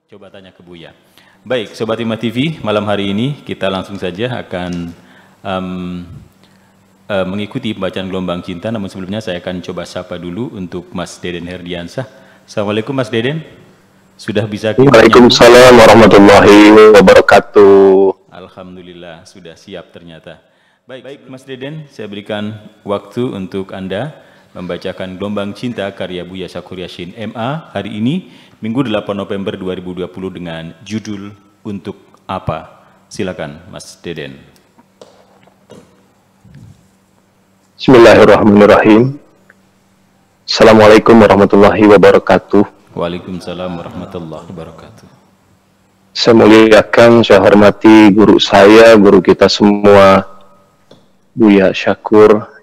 Coba tanya ke Buya. Baik, Sobat Himmat TV, malam hari ini kita langsung saja akan mengikuti pembacaan gelombang cinta. Namun sebelumnya saya akan coba sapa dulu untuk Mas Deden Herdiansah. Assalamualaikum Mas Deden. Sudah bisa kita Waalaikumsalam warahmatullahi wabarakatuh. Alhamdulillah, sudah siap ternyata. Baik Mas Deden, saya berikan waktu untuk Anda membacakan Gelombang Cinta karya Buya Syakur Yassin MA hari ini, Minggu 8 November 2020 dengan judul Untuk Apa? Silakan Mas Deden. Bismillahirrahmanirrahim. Assalamualaikum warahmatullahi wabarakatuh. Waalaikumsalam warahmatullahi wabarakatuh. Saya muliakan, saya hormati guru saya, guru kita semua, Buya Syakur,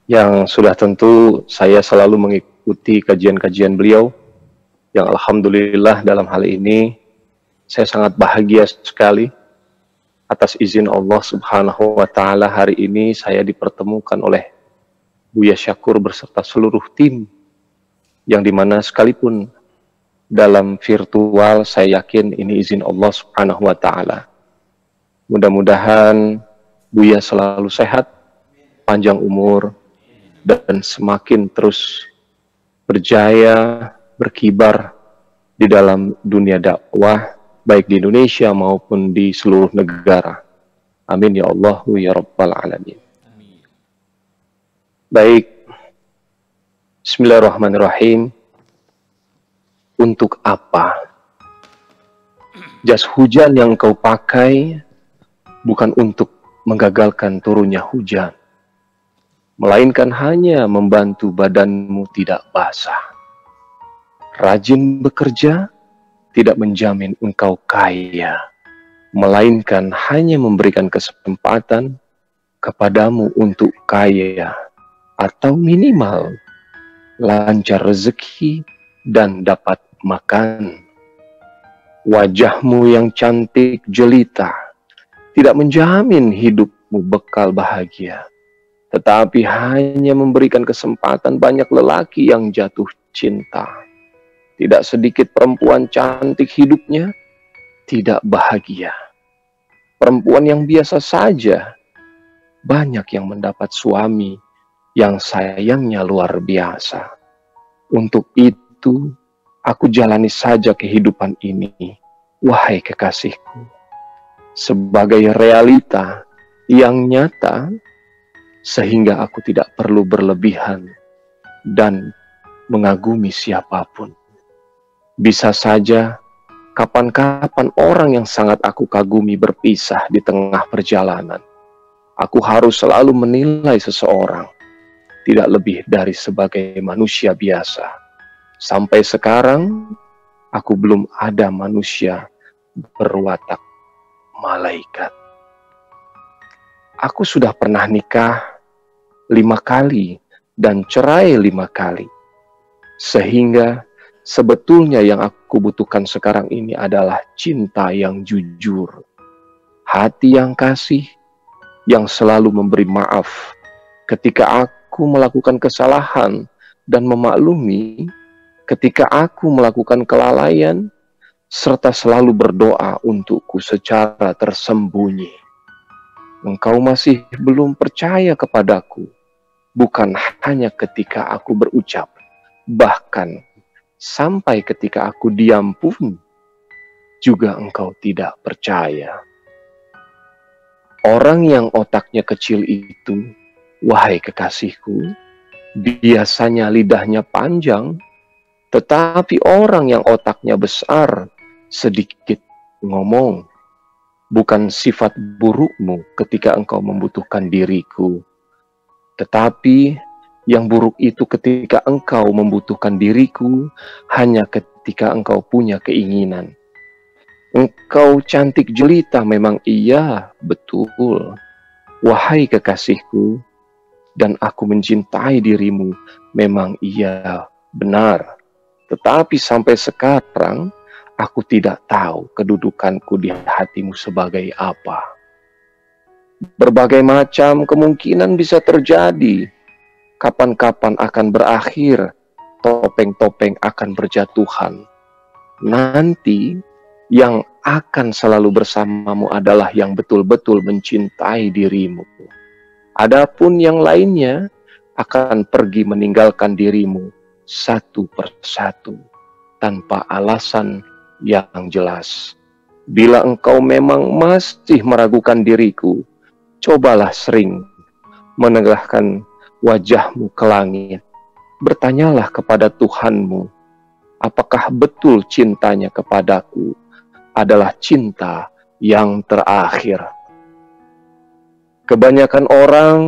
yang sudah tentu saya selalu mengikuti kajian-kajian beliau, yang alhamdulillah dalam hal ini saya sangat bahagia sekali atas izin Allah Subhanahu wa Ta'ala. Hari ini saya dipertemukan oleh Buya Syakur beserta seluruh tim, yang dimana sekalipun dalam virtual, saya yakin ini izin Allah Subhanahu wa Ta'ala. Mudah-mudahan Buya selalu sehat, panjang umur, dan semakin terus berjaya, berkibar di dalam dunia dakwah, baik di Indonesia maupun di seluruh negara. Amin ya Allah ya Rabbal Alamin. Baik, bismillahirrahmanirrahim. Untuk apa? Jas hujan yang kau pakai bukan untuk menggagalkan turunnya hujan, melainkan hanya membantu badanmu tidak basah. Rajin bekerja tidak menjamin engkau kaya, melainkan hanya memberikan kesempatan kepadamu untuk kaya, atau minimal lancar rezeki dan dapat makan. Wajahmu yang cantik jelita tidak menjamin hidupmu bekal bahagia, tetapi hanya memberikan kesempatan banyak lelaki yang jatuh cinta. Tidak sedikit perempuan cantik hidupnya tidak bahagia. Perempuan yang biasa saja banyak yang mendapat suami yang sayangnya luar biasa. Untuk itu aku jalani saja kehidupan ini, wahai kekasihku, sebagai realita yang nyata, sehingga aku tidak perlu berlebihan dan mengagumi siapapun. Bisa saja kapan-kapan orang yang sangat aku kagumi berpisah di tengah perjalanan. Aku harus selalu menilai seseorang tidak lebih dari sebagai manusia biasa. Sampai sekarang aku belum ada manusia berwatak malaikat. Aku sudah pernah nikah 5 kali dan cerai 5 kali. Sehingga sebetulnya yang aku butuhkan sekarang ini adalah cinta yang jujur, hati yang kasih, yang selalu memberi maaf ketika aku melakukan kesalahan dan memaklumi ketika aku melakukan kelalaian, serta selalu berdoa untukku secara tersembunyi. Engkau masih belum percaya kepadaku, bukan hanya ketika aku berucap, bahkan sampai ketika aku diam pun juga engkau tidak percaya. Orang yang otaknya kecil itu, wahai kekasihku, biasanya lidahnya panjang, tetapi orang yang otaknya besar sedikit ngomong. Bukan sifat burukmu ketika engkau membutuhkan diriku, tetapi yang buruk itu ketika engkau membutuhkan diriku hanya ketika engkau punya keinginan. Engkau cantik jelita memang iya, betul, wahai kekasihku, dan aku mencintai dirimu memang iya, benar. Tetapi sampai sekarang aku tidak tahu kedudukanku di hatimu sebagai apa. Berbagai macam kemungkinan bisa terjadi. Kapan-kapan akan berakhir, topeng-topeng akan berjatuhan. Nanti yang akan selalu bersamamu adalah yang betul-betul mencintai dirimu. Adapun yang lainnya akan pergi meninggalkan dirimu satu persatu tanpa alasan yang jelas. Bila engkau memang masih meragukan diriku, cobalah sering menegakkan wajahmu ke langit. Bertanyalah kepada Tuhanmu, apakah betul cintanya kepadaku adalah cinta yang terakhir. Kebanyakan orang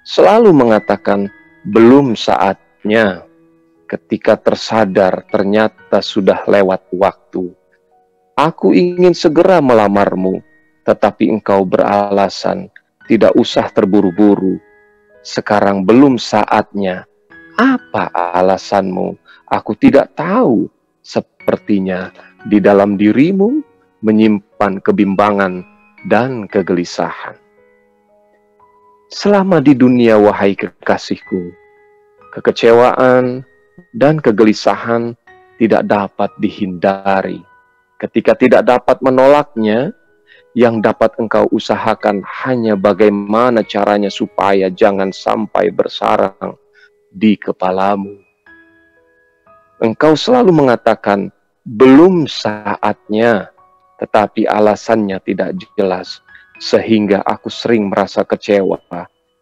selalu mengatakan belum saatnya. Ketika tersadar ternyata sudah lewat waktu. Aku ingin segera melamarmu, tetapi engkau beralasan tidak usah terburu-buru. Sekarang belum saatnya. Apa alasanmu? Aku tidak tahu. Sepertinya di dalam dirimu menyimpan kebimbangan dan kegelisahan. Selama di dunia, wahai kekasihku, kekecewaan dan kegelisahan tidak dapat dihindari. Ketika tidak dapat menolaknya, yang dapat engkau usahakan hanya bagaimana caranya supaya jangan sampai bersarang di kepalamu. Engkau selalu mengatakan, belum saatnya, tetapi alasannya tidak jelas, sehingga aku sering merasa kecewa,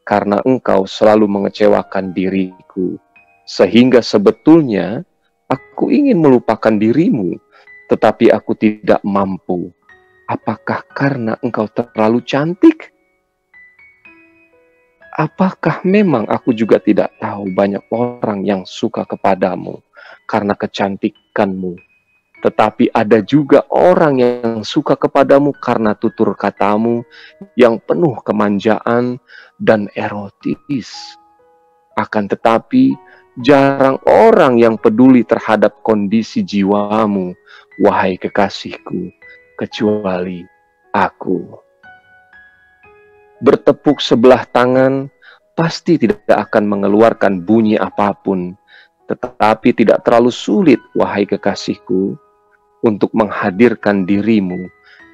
karena engkau selalu mengecewakan diriku. Sehingga sebetulnya aku ingin melupakan dirimu, tetapi aku tidak mampu. Apakah karena engkau terlalu cantik? Apakah memang aku juga tidak tahu banyak orang yang suka kepadamu karena kecantikanmu? Tetapi ada juga orang yang suka kepadamu karena tutur katamu yang penuh kemanjaan dan erotis. Akan tetapi, jarang orang yang peduli terhadap kondisi jiwamu, wahai kekasihku, kecuali aku. Bertepuk sebelah tangan pasti tidak akan mengeluarkan bunyi apapun, tetapi tidak terlalu sulit, wahai kekasihku, untuk menghadirkan dirimu.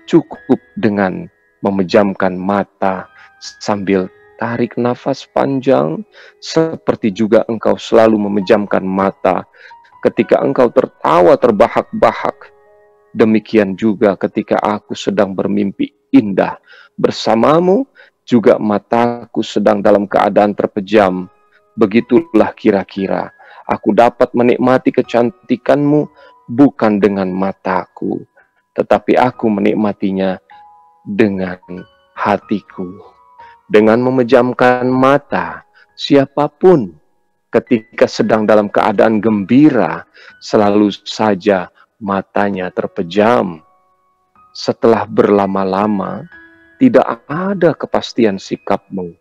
Cukup dengan memejamkan mata sambil tarik nafas panjang, seperti juga engkau selalu memejamkan mata ketika engkau tertawa terbahak-bahak. Demikian juga ketika aku sedang bermimpi indah bersamamu, juga mataku sedang dalam keadaan terpejam. Begitulah kira-kira aku dapat menikmati kecantikanmu bukan dengan mataku, tetapi aku menikmatinya dengan hatiku. Dengan memejamkan mata, siapapun ketika sedang dalam keadaan gembira, selalu saja matanya terpejam. Setelah berlama-lama, tidak ada kepastian sikapmu.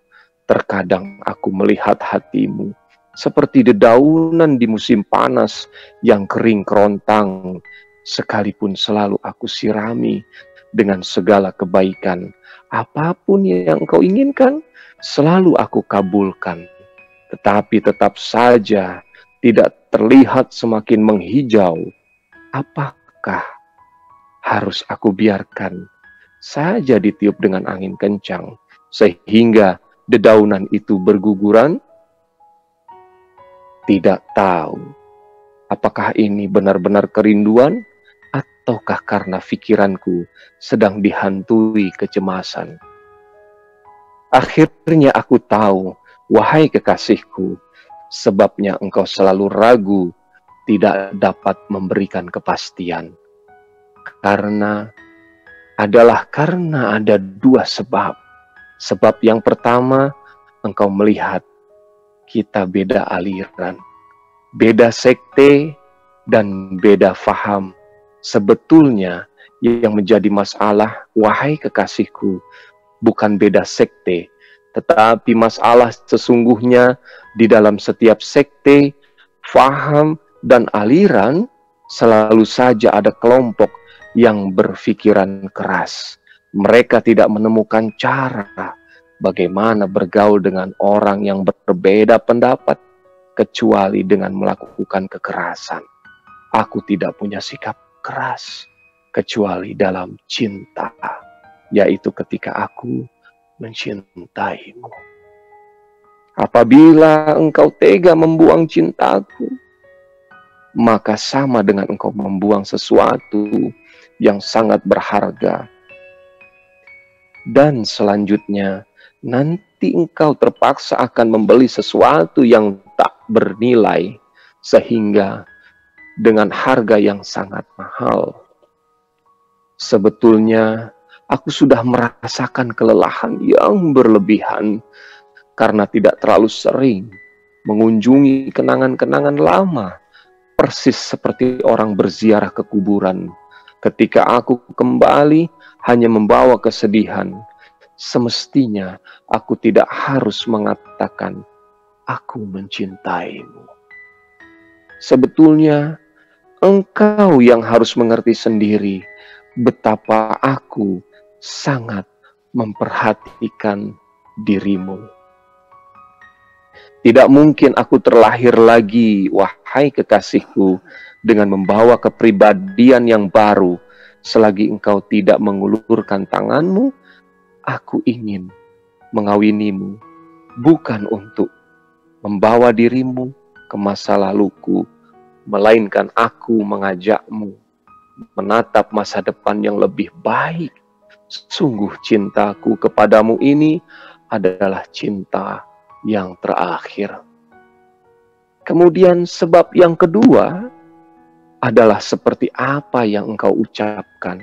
Terkadang aku melihat hatimu seperti dedaunan di musim panas yang kering kerontang, sekalipun selalu aku sirami dengan segala kebaikan. Apapun yang kau inginkan, selalu aku kabulkan. Tetapi tetap saja tidak terlihat semakin menghijau. Apakah harus aku biarkan saja ditiup dengan angin kencang, sehingga dedaunan itu berguguran? Tidak tahu. Apakah ini benar-benar kerinduan? Ataukah karena pikiranku sedang dihantui kecemasan? Akhirnya aku tahu, wahai kekasihku, sebabnya engkau selalu ragu, tidak dapat memberikan kepastian. Karena ada dua sebab. Sebab yang pertama, engkau melihat kita beda aliran, beda sekte, dan beda faham. Sebetulnya yang menjadi masalah, wahai kekasihku, bukan beda sekte, tetapi masalah sesungguhnya di dalam setiap sekte, faham, dan aliran selalu saja ada kelompok yang berpikiran keras. Mereka tidak menemukan cara bagaimana bergaul dengan orang yang berbeda pendapat, kecuali dengan melakukan kekerasan. Aku tidak punya sikap keras kecuali dalam cinta, yaitu ketika aku mencintaimu. Apabila engkau tega membuang cintaku, maka sama dengan engkau membuang sesuatu yang sangat berharga. Dan selanjutnya, nanti engkau terpaksa akan membeli sesuatu yang tak bernilai, sehingga dengan harga yang sangat mahal. Sebetulnya, aku sudah merasakan kelelahan yang berlebihan karena tidak terlalu sering mengunjungi kenangan-kenangan lama, persis seperti orang berziarah ke kuburan. Ketika aku kembali hanya membawa kesedihan, semestinya aku tidak harus mengatakan, aku mencintaimu. Sebetulnya, engkau yang harus mengerti sendiri betapa aku sangat memperhatikan dirimu. Tidak mungkin aku terlahir lagi, wahai kekasihku, dengan membawa kepribadian yang baru. Selagi engkau tidak mengulurkan tanganmu, aku ingin mengawinimu, bukan untuk membawa dirimu ke masa laluku, melainkan aku mengajakmu menatap masa depan yang lebih baik. Sungguh cintaku kepadamu ini adalah cinta yang terakhir. Kemudian sebab yang kedua adalah seperti apa yang engkau ucapkan,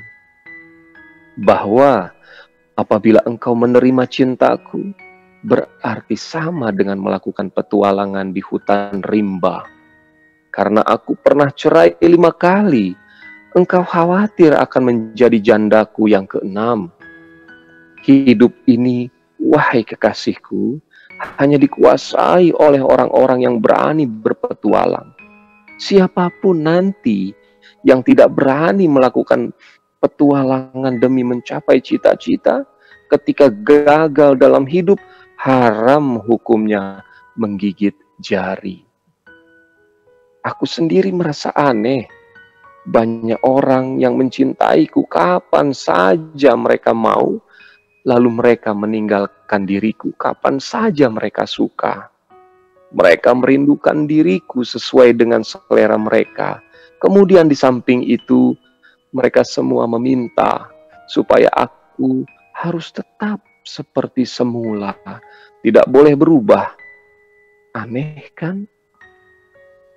bahwa apabila engkau menerima cintaku, berarti sama dengan melakukan petualangan di hutan rimba. Karena aku pernah cerai 5 kali, engkau khawatir akan menjadi jandaku yang ke-6. Hidup ini, wahai kekasihku, hanya dikuasai oleh orang-orang yang berani berpetualang. Siapapun nanti yang tidak berani melakukan petualangan demi mencapai cita-cita, ketika gagal dalam hidup, haram hukumnya menggigit jari. Aku sendiri merasa aneh. Banyak orang yang mencintaiku kapan saja mereka mau, lalu mereka meninggalkan diriku kapan saja mereka suka. Mereka merindukan diriku sesuai dengan selera mereka. Kemudian di samping itu, mereka semua meminta supaya aku harus tetap seperti semula, tidak boleh berubah. Aneh kan?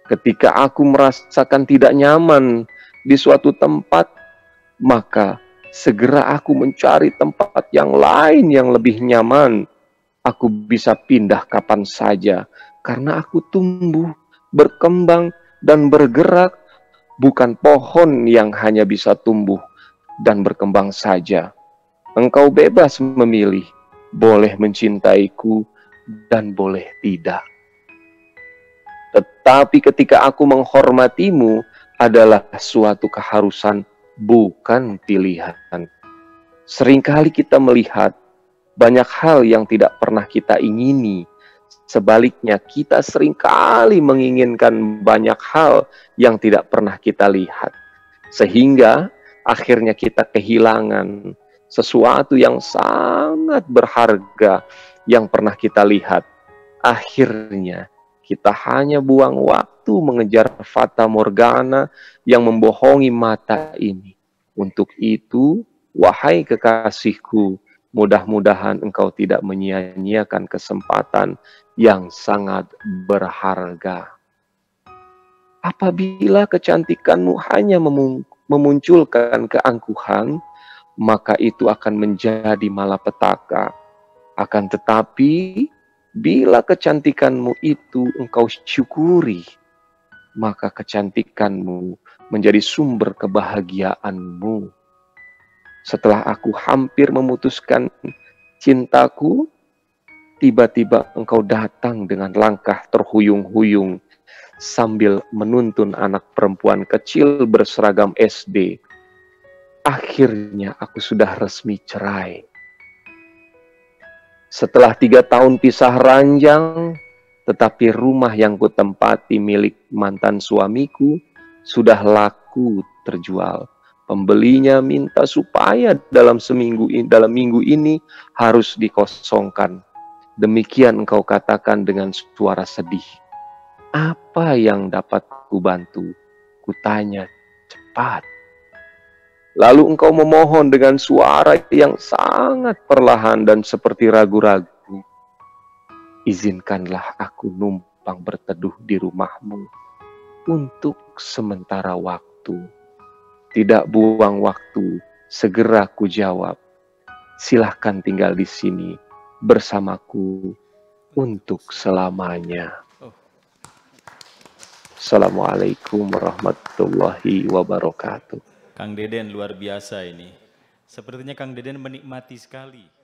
Ketika aku merasakan tidak nyaman di suatu tempat, maka segera aku mencari tempat yang lain yang lebih nyaman. Aku bisa pindah kapan saja, karena aku tumbuh, berkembang, dan bergerak, bukan pohon yang hanya bisa tumbuh dan berkembang saja. Engkau bebas memilih, boleh mencintaiku dan boleh tidak. Tetapi ketika aku menghormatimu adalah suatu keharusan, bukan pilihan. Seringkali kita melihat banyak hal yang tidak pernah kita ingini. Sebaliknya, kita seringkali menginginkan banyak hal yang tidak pernah kita lihat. Sehingga akhirnya kita kehilangan sesuatu yang sangat berharga yang pernah kita lihat. Akhirnya, kita hanya buang waktu mengejar fata morgana yang membohongi mata ini. Untuk itu, wahai kekasihku, mudah-mudahan engkau tidak menyia-nyiakan kesempatan yang sangat berharga. Apabila kecantikanmu hanya memunculkan keangkuhan, maka itu akan menjadi malapetaka. Akan tetapi, bila kecantikanmu itu engkau syukuri, maka kecantikanmu menjadi sumber kebahagiaanmu. Setelah aku hampir memutuskan cintaku, tiba-tiba engkau datang dengan langkah terhuyung-huyung sambil menuntun anak perempuan kecil berseragam SD. Akhirnya aku sudah resmi cerai. Setelah 3 tahun pisah ranjang, tetapi rumah yang kutempati milik mantan suamiku sudah laku terjual. Pembelinya minta supaya dalam minggu ini harus dikosongkan. Demikian engkau katakan dengan suara sedih. Apa yang dapat kubantu? Kutanya cepat. Lalu engkau memohon dengan suara yang sangat perlahan dan seperti ragu-ragu. Izinkanlah aku numpang berteduh di rumahmu untuk sementara waktu. Tidak buang waktu, segera ku jawab. Silahkan tinggal di sini bersamaku untuk selamanya. Assalamualaikum warahmatullahi wabarakatuh. Kang Deden luar biasa ini. Sepertinya Kang Deden menikmati sekali